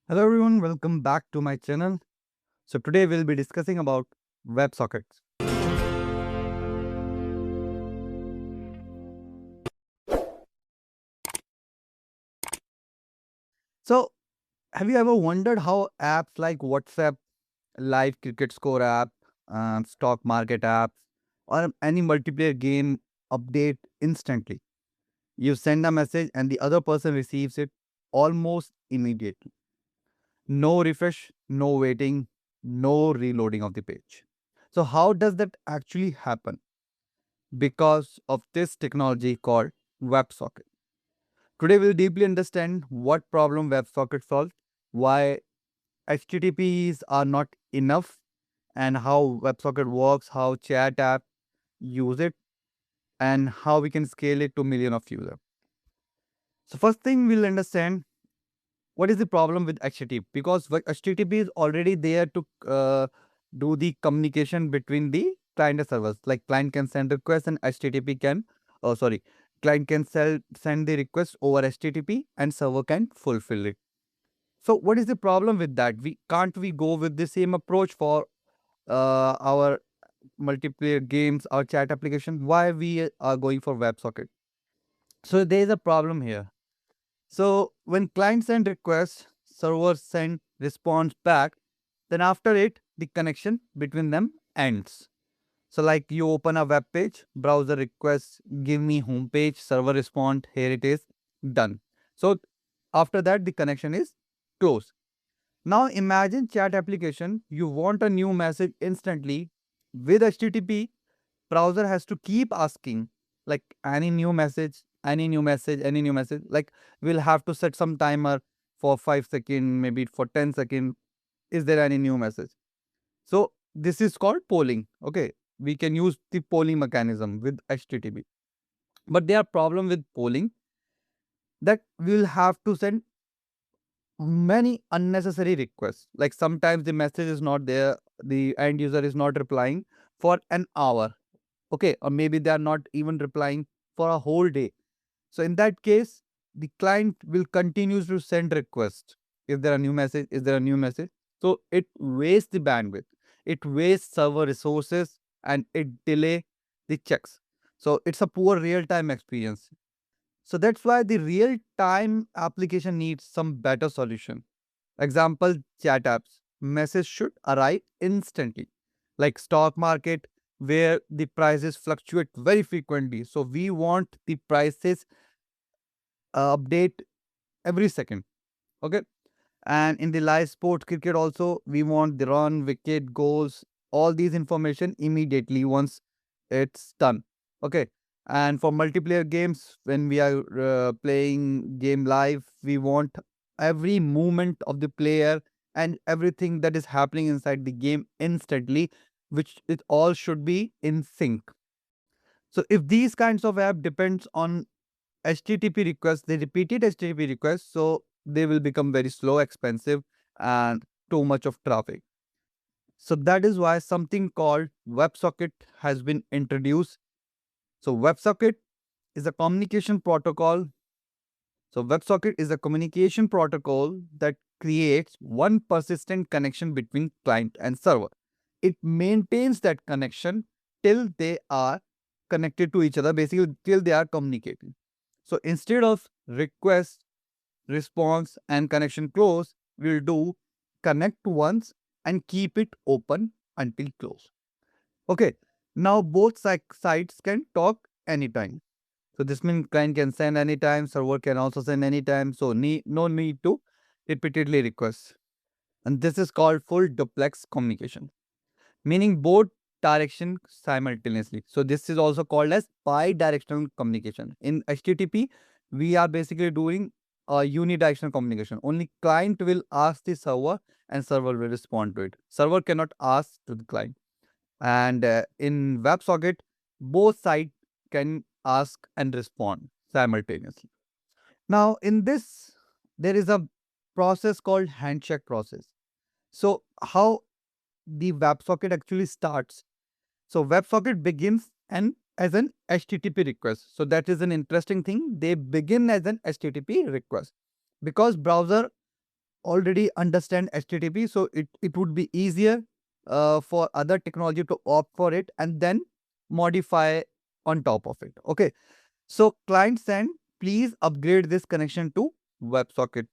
Hello everyone, welcome back to my channel. So today we'll be discussing about WebSockets. So have you ever wondered how apps like WhatsApp, live cricket score app, stock market apps, or any multiplayer game update instantly? You send a message and the other person receives it almost immediately. No refresh, no waiting, no reloading of the page. So how does that actually happen? Because of this technology called WebSocket. Today, we'll deeply understand what problem WebSocket solves, why HTTPs are not enough, and how WebSocket works, how chat app use it, and how we can scale it to million of users. So first thing we'll understand what is the problem with HTTP, because HTTP is already there to do the communication between the client and servers. Like client can send requests and HTTP can, oh sorry, client can send the request over HTTP and server can fulfill it. So what is the problem with that? We go with the same approach for our multiplayer games, our chat application? Why we are going for WebSocket? So there is a problem here. So when client send request, server send response back, then after it, the connection between them ends. So like you open a web page, browser requests, give me home page, server respond, here it is, done. So after that, the connection is closed. Now imagine chat application, you want a new message instantly. With HTTP, browser has to keep asking like any new message, any new message, any new message. Like we'll have to set some timer for 5 seconds, maybe for 10 seconds. Is there any new message? So this is called polling. Okay. We can use the polling mechanism with HTTP. But there are problem with polling that we'll have to send many unnecessary requests. Like sometimes the message is not there, the end user is not replying for an hour. Okay. Or maybe they are not even replying for a whole day. So in that case, the client will continue to send requests. If there are new message, is there a new message? So it wastes the bandwidth, it wastes server resources, and it delay the checks. So it's a poor real-time experience. So that's why the real-time application needs some better solution. Example, chat apps. Message should arrive instantly. Like stock market, where the prices fluctuate very frequently. So we want the prices update every second. Okay. And in the live sport cricket also, we want the run, wicket, goals, all these information immediately once it's done. Okay. And for multiplayer games, when we are playing game live, we want every movement of the player and everything that is happening inside the game instantly, which it all should be in sync. So if these kinds of app depends on HTTP requests, the repeated HTTP requests, so they will become very slow, expensive, and too much of traffic. So that is why something called WebSocket has been introduced. So WebSocket is a communication protocol. So WebSocket is a communication protocol that creates one persistent connection between client and server. It maintains that connection till they are connected to each other, basically till they are communicating. So instead of request, response, and connection close, we'll do connect once and keep it open until close. Okay. Now both sides can talk anytime. So this means client can send anytime, server can also send anytime. So no need to repeatedly request. And this is called full duplex communication, meaning both direction simultaneously. So this is also called as bi-directional communication. In HTTP, we are basically doing a unidirectional communication. Only client will ask the server and server will respond to it. Server cannot ask to the client. And in WebSocket, both sides can ask and respond simultaneously. Now, in this, there is a process called handshake process. So how the WebSocket actually starts. So WebSocket begins as an HTTP request. So that is an interesting thing. They begin as an HTTP request because browser already understand HTTP, so it would be easier for other technology to opt for it and then modify on top of it. Okay. So client send, please upgrade this connection to WebSocket.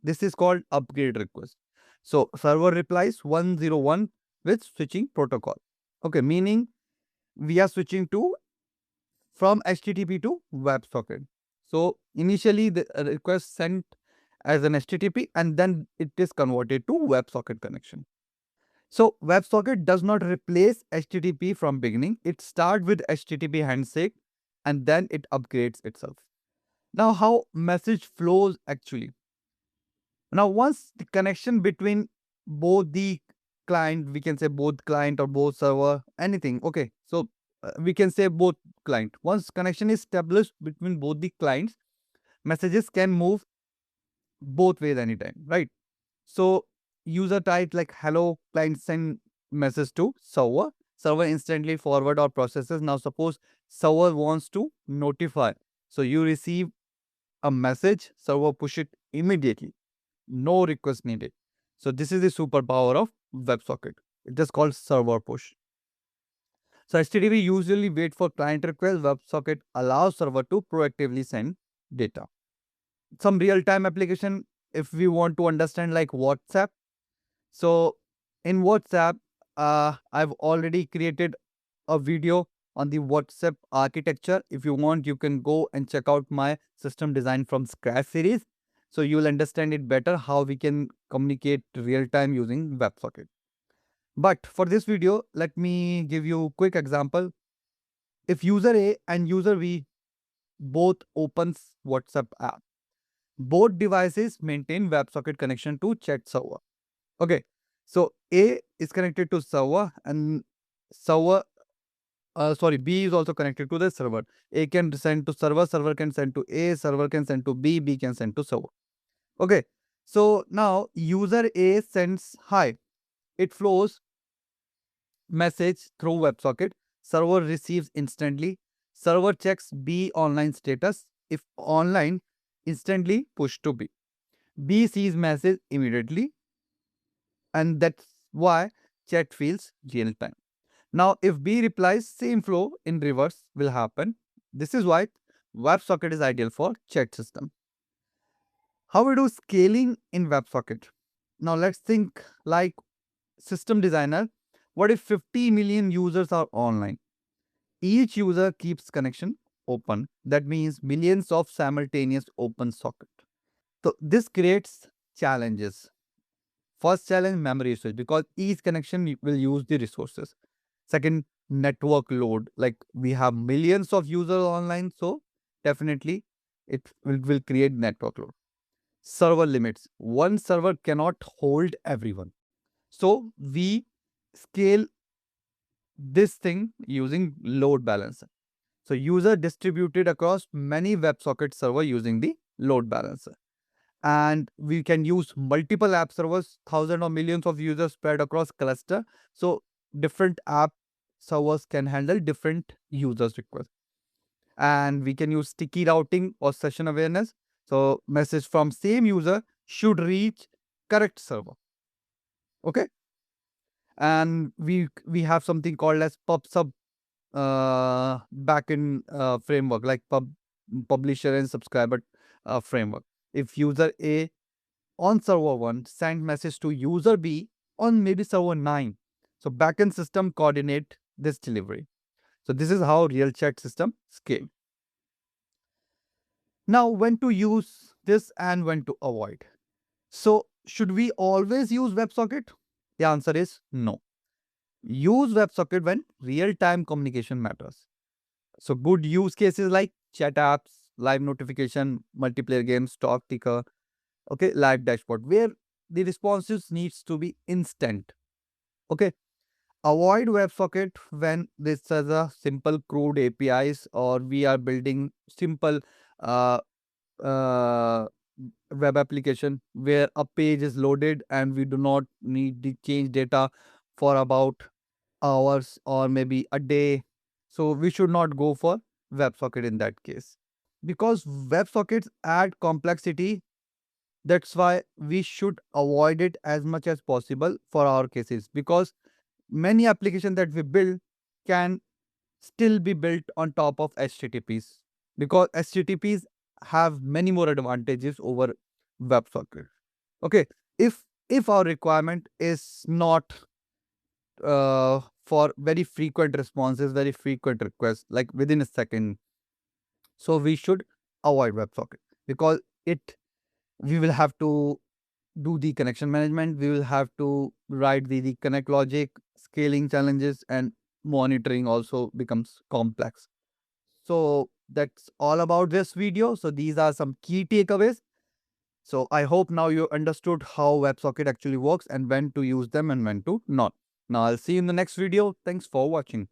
This is called upgrade request. So server replies 101 with switching protocol. Okay, meaning we are switching to from HTTP to WebSocket. So initially the request sent as an HTTP and then it is converted to WebSocket connection. So WebSocket does not replace HTTP from beginning. It starts with HTTP handshake and then it upgrades itself. Now how message flows actually. Now once the connection between both the client, we can say both client or both server, anything. Okay. So we can say both client. Once connection is established between both the clients, messages can move both ways anytime, right? So user type like hello, client send message to server. Server instantly forward or processes. Now suppose server wants to notify. So you receive a message, server push it immediately. No request needed. So this is the superpower of WebSocket. It is called server push. So HTTP usually wait for client request. WebSocket allows server to proactively send data. Some real-time application, if we want to understand like WhatsApp. So in WhatsApp, I've already created a video on the WhatsApp architecture. If you want, you can go and check out my system design from scratch series. So you will understand it better how we can communicate real time using WebSocket. But for this video, let me give you a quick example. If user A and user B both opens WhatsApp app, both devices maintain WebSocket connection to chat server. Okay. So A is connected to server and server B is also connected to the server. A can send to server, server can send to A, server can send to B, B can send to server. Okay. So now user A sends hi. It flows message through WebSocket. Server receives instantly. Server checks B online status. If online, instantly push to B. B sees message immediately, and that's why chat feels real time. Now, if B replies, same flow in reverse will happen. This is why WebSocket is ideal for chat system. How we do scaling in WebSocket? Now, let's think like system designer. What if 50 million users are online? Each user keeps connection open. That means millions of simultaneous open socket. So this creates challenges. First challenge, memory usage, because each connection will use the resources. Second, network load. Like we have millions of users online, so definitely it will create network load. Server limits. One server cannot hold everyone. So we scale this thing using load balancer. So user distributed across many WebSocket server using the load balancer. And we can use multiple app servers, thousands or millions of users spread across cluster. So different app servers can handle different users requests. And we can use sticky routing or session awareness. So message from same user should reach correct server. Okay. And we have something called as pub sub backend framework, like publisher and subscriber framework. If user A on server 1 send message to user B on maybe server 9, so backend system coordinate this delivery. So this is how real chat system scale. Now when to use this and when to avoid. So should we always use WebSocket? The answer is no. Use WebSocket when real-time communication matters. So good use cases like chat apps, live notification, multiplayer games, stock ticker, okay, live dashboard, where the responses needs to be instant. Okay. Avoid WebSocket when this is a simple crude APIs or we are building simple uh, uh, web application where a page is loaded and we do not need to change data for about hours or maybe a day. So we should not go for WebSocket in that case, because WebSockets add complexity That's why we should avoid it as much as possible for our cases, because many applications that we build can still be built on top of HTTPs, because HTTPs have many more advantages over WebSocket. Okay, if our requirement is not for very frequent responses, very frequent requests, like within a second, so we should avoid WebSocket, because it we will have to do the connection management, we will have to write the connect logic, scaling challenges, and monitoring also becomes complex. So that's all about this video. So these are some key takeaways. So I hope now you understood how WebSocket actually works and when to use them and when to not. Now I'll see you in the next video. Thanks for watching.